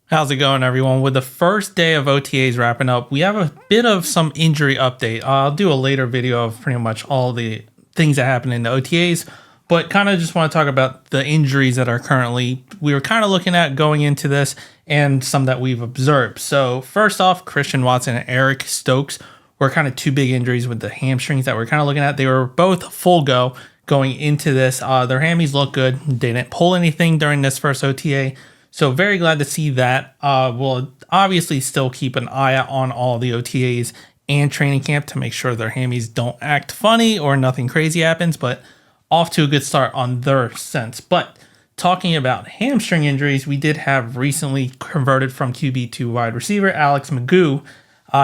How's it going, everyone? With the first day of OTAs wrapping up, we have a bit of some injury update. I'll do a later video of pretty much all the things that happen in the OTAs, but kind of just want to talk about the injuries that are we were kind of looking at going into this and some that we've observed. So first off, Christian Watson and Eric Stokes were kind of two big injuries with the hamstrings that we're kind of looking at. They were both full go going into this. Their hammies look good. They didn't pull anything during this first OTA. So very glad to see that. We'll obviously still keep an eye out on all the OTAs and training camp to make sure their hammies don't act funny or nothing crazy happens, but off to a good start on their sense. But talking about hamstring injuries, we did have recently converted from QB to wide receiver, Alex Magoo.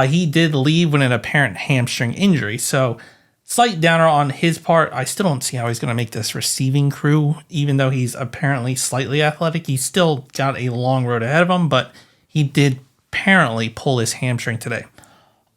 He did leave with an apparent hamstring injury. So slight downer on his part. I still don't see how he's going to make this receiving crew, even though he's apparently slightly athletic. He's still got a long road ahead of him, but he did apparently pull his hamstring today.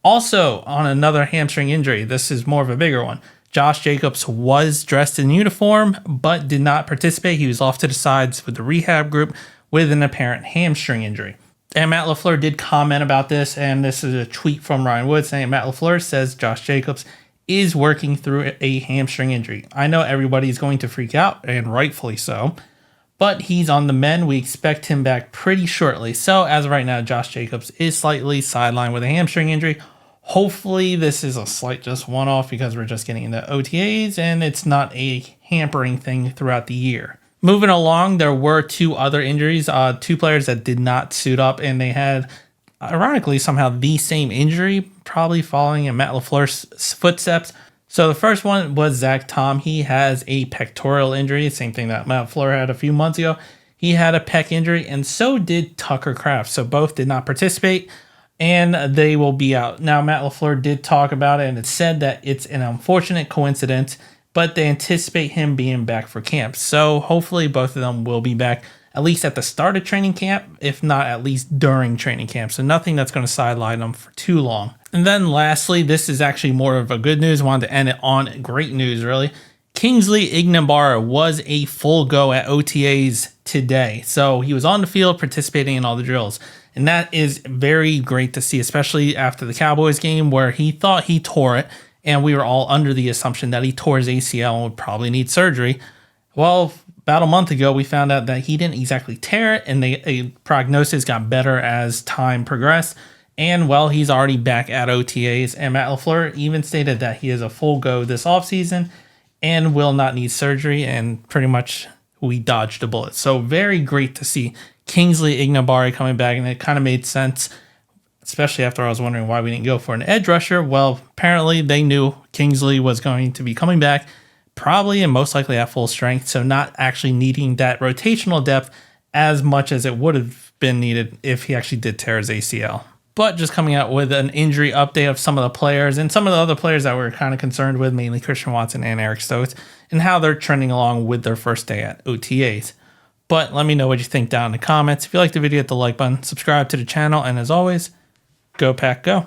Also, on another hamstring injury, this is more of a bigger one. Josh Jacobs was dressed in uniform, but did not participate. He was off to the sides with the rehab group with an apparent hamstring injury. And Matt LaFleur did comment about this, and this is a tweet from Ryan Wood saying, Matt LaFleur says Josh Jacobs is working through a hamstring injury. I know everybody's going to freak out, and rightfully so, but he's on the mend. We expect him back pretty shortly. So as of right now, Josh Jacobs is slightly sidelined with a hamstring injury. Hopefully this is a slight just one-off because we're just getting into OTAs and it's not a hampering thing throughout the year. Moving along, there were two other injuries, two players that did not suit up, and they had, ironically, somehow the same injury, probably following in Matt LaFleur's footsteps. So the first one was Zach Tom. He has a pectoral injury, same thing that Matt LaFleur had a few months ago. He had a pec injury, and so did Tucker Kraft. So both did not participate, and they will be out. Now, Matt LaFleur did talk about it, and it said that it's an unfortunate coincidence, but they anticipate him being back for camp. So hopefully both of them will be back, at least at the start of training camp, if not at least during training camp. So nothing that's going to sideline them for too long. And then lastly, this is actually more of a good news. Wanted to end it on great news, really. Kingsley Enagbare was a full go at OTAs today. So he was on the field participating in all the drills. And that is very great to see, especially after the Cowboys game where he thought he tore it. And we were all under the assumption that he tore his ACL and would probably need surgery. Well, about a month ago, we found out that he didn't exactly tear it, and a prognosis got better as time progressed. And, well, he's already back at OTAs, and Matt LaFleur even stated that he is a full go this offseason and will not need surgery, and pretty much we dodged a bullet. So very great to see Kingsley Enagbare coming back, and it kind of made sense, especially after I was wondering why we didn't go for an edge rusher. Well, apparently they knew Kingsley was going to be coming back, probably and most likely at full strength, so not actually needing that rotational depth as much as it would have been needed if he actually did tear his ACL. But just coming out with an injury update of some of the players and some of the other players that we're kind of concerned with, mainly Christian Watson and Eric Stokes, and how they're trending along with their first day at OTAs. But let me know what you think down in the comments. If you like the video, hit the like button, subscribe to the channel, and as always, go Pack Go.